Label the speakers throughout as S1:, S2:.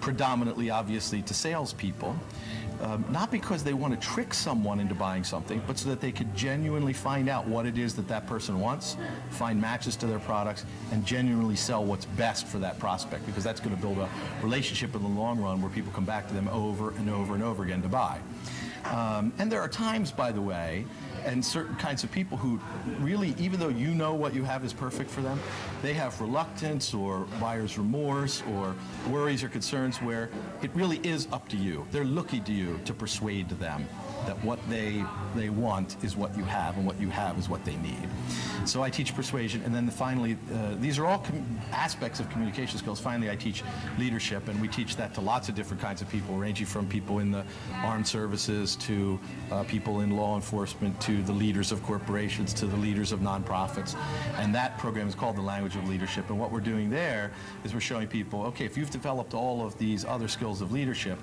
S1: predominantly, obviously, to salespeople, not because they want to trick someone into buying something, but so that they could genuinely find out what it is that that person wants, find matches to their products, and genuinely sell what's best for that prospect, because that's going to build a relationship in the long run where people come back to them over and over and over again to buy. And there are times, by the way, and certain kinds of people who really, even though you know what you have is perfect for them, they have reluctance or buyer's remorse or worries or concerns where it really is up to you. They're looking to you to persuade them that what they want is what you have, and what you have is what they need. So I teach persuasion, and then finally, these are all aspects of communication skills. Finally, I teach leadership, and we teach that to lots of different kinds of people, ranging from people in the armed services to people in law enforcement to the leaders of corporations to the leaders of nonprofits. And that program is called The Language of Leadership. And what we're doing there is we're showing people, okay, if you've developed all of these other skills of leadership,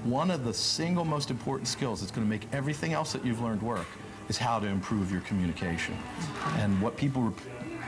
S1: one of the single most important skills that's going to make everything else that you've learned work is how to improve your communication. And what people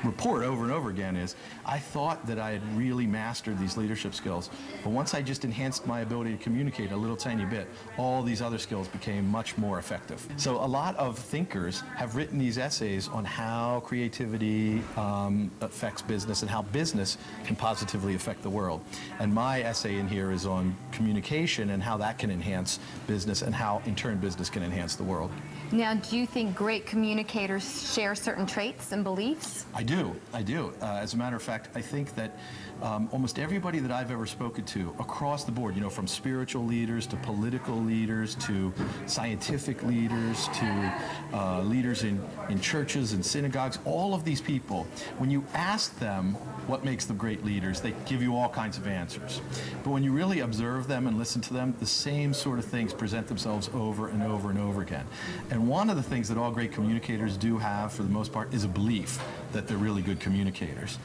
S1: report over and over again is, I thought that I had really mastered these leadership skills, but once I just enhanced my ability to communicate a little tiny bit, all these other skills became much more effective. So a lot of thinkers have written these essays on how creativity affects business and how business can positively affect the world. And my essay in here is on communication and how that can enhance business and how, in turn, business can enhance the world.
S2: Now, do you think great communicators share certain traits and beliefs?
S1: I do. As a matter of fact, I think that almost everybody that I've ever spoken to across the board, you know, from spiritual leaders to political leaders to scientific leaders to leaders in churches and synagogues, all of these people, when you ask them what makes them great leaders, they give you all kinds of answers. But when you really observe them and listen to them, the same sort of things present themselves over and over and over again. And one of the things that all great communicators do have, for the most part, is a belief that they're really good communicators.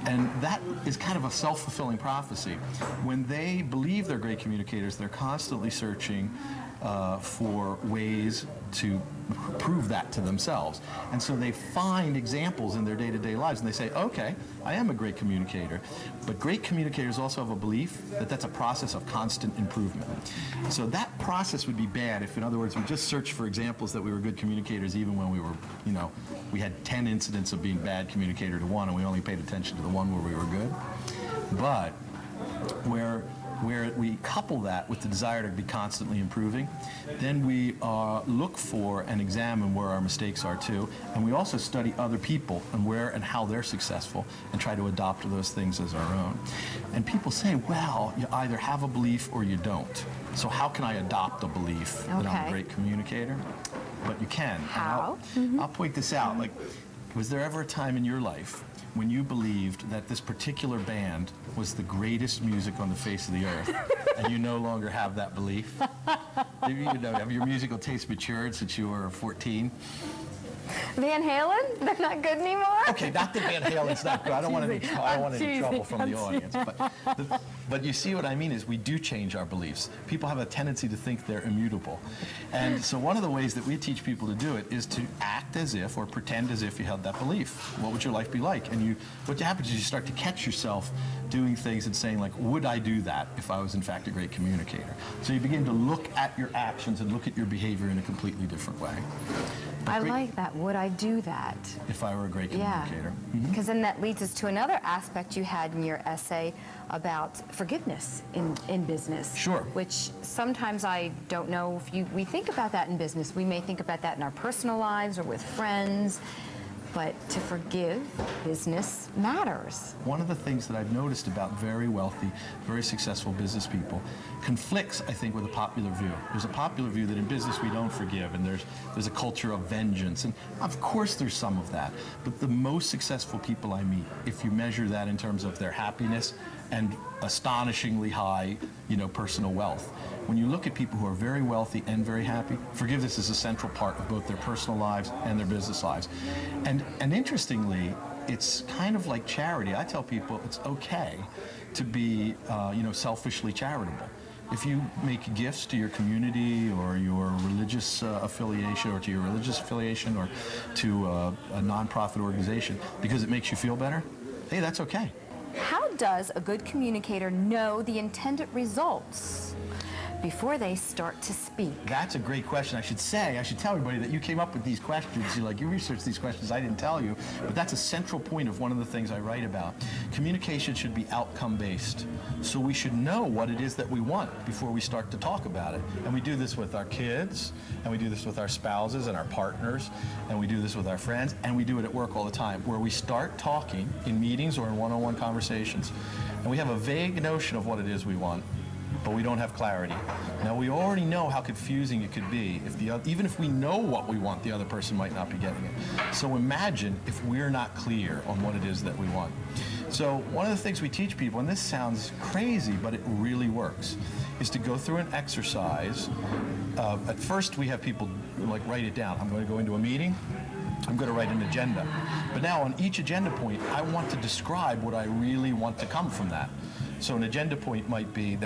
S1: And that is kind of a self-fulfilling prophecy. When they believe they're great communicators, they're constantly searching for ways to prove that to themselves. And so they find examples in their day-to-day lives, and they say, okay, I am a great communicator. But great communicators also have a belief that that's a process of constant improvement. So that process would be bad if, in other words, we just searched for examples that we were good communicators even when we were, you know, we had 10 incidents of being bad communicator to one, and we only paid attention to the one where we were good. But where we couple that with the desire to be constantly improving, then we look for and examine where our mistakes are too, and we also study other people and where and how they're successful and try to adopt those things as our own. And people say, well, you either have a belief or you don't. So how can I adopt a belief that I'm a great communicator? But you can.
S2: How?
S1: I'll point this out. Like, was there ever a time in your life when you believed that this particular band was the greatest music on the face of the earth, and you no longer have that belief? Have your musical taste matured since you were 14?
S2: Van Halen? They're not good anymore?
S1: Okay, not that Van Halen's not good. I don't want any trouble from the audience. But you see what I mean is we do change our beliefs. People have a tendency to think they're immutable. And so one of the ways that we teach people to do it is to act as if or pretend as if you had that belief. What would your life be like? And what happens is you start to catch yourself doing things and saying, like, would I do that if I was in fact a great communicator? So you begin to look at your actions and look at your behavior in a completely different way.
S2: I like that. Would I do that?
S1: If I were a great communicator.
S2: Because then that leads us to another aspect you had in your essay about forgiveness in business.
S1: Sure.
S2: Which sometimes I don't know if we think about that in business. We may think about that in our personal lives or with friends. But to forgive business matters. One
S1: of the things that I've noticed about very wealthy, very successful business people conflicts, I think, with a popular view. There's a popular view that in business we don't forgive, and there's a culture of vengeance. And of course there's some of that. But the most successful people I meet, if you measure that in terms of their happiness and astonishingly high, personal wealth, when you look at people who are very wealthy and very happy, forgiveness is a central part of both their personal lives and their business lives. And interestingly, it's kind of like charity. I tell people it's okay to be, selfishly charitable. If you make gifts to your community or your religious affiliation or to your religious affiliation or to a nonprofit organization because it makes you feel better, hey, that's okay.
S2: How does a good communicator know the intended results before they start to speak?
S1: That's a great question. I should tell everybody that you came up with these questions. You researched these questions. I didn't tell you, but that's a central point of one of the things I write about. Communication should be outcome-based. So we should know what it is that we want before we start to talk about it. And we do this with our kids, and we do this with our spouses and our partners, and we do this with our friends, and we do it at work all the time, where we start talking in meetings or in one-on-one conversations, and we have a vague notion of what it is we want, but we don't have clarity. Now, we already know how confusing it could be. Even if we know what we want, the other person might not be getting it. So imagine if we're not clear on what it is that we want. So one of the things we teach people, and this sounds crazy, but it really works, is to go through an exercise. At first, we have people write it down. I'm going to go into a meeting. I'm going to write an agenda. But now on each agenda point, I want to describe what I really want to come from that. So an agenda point might be that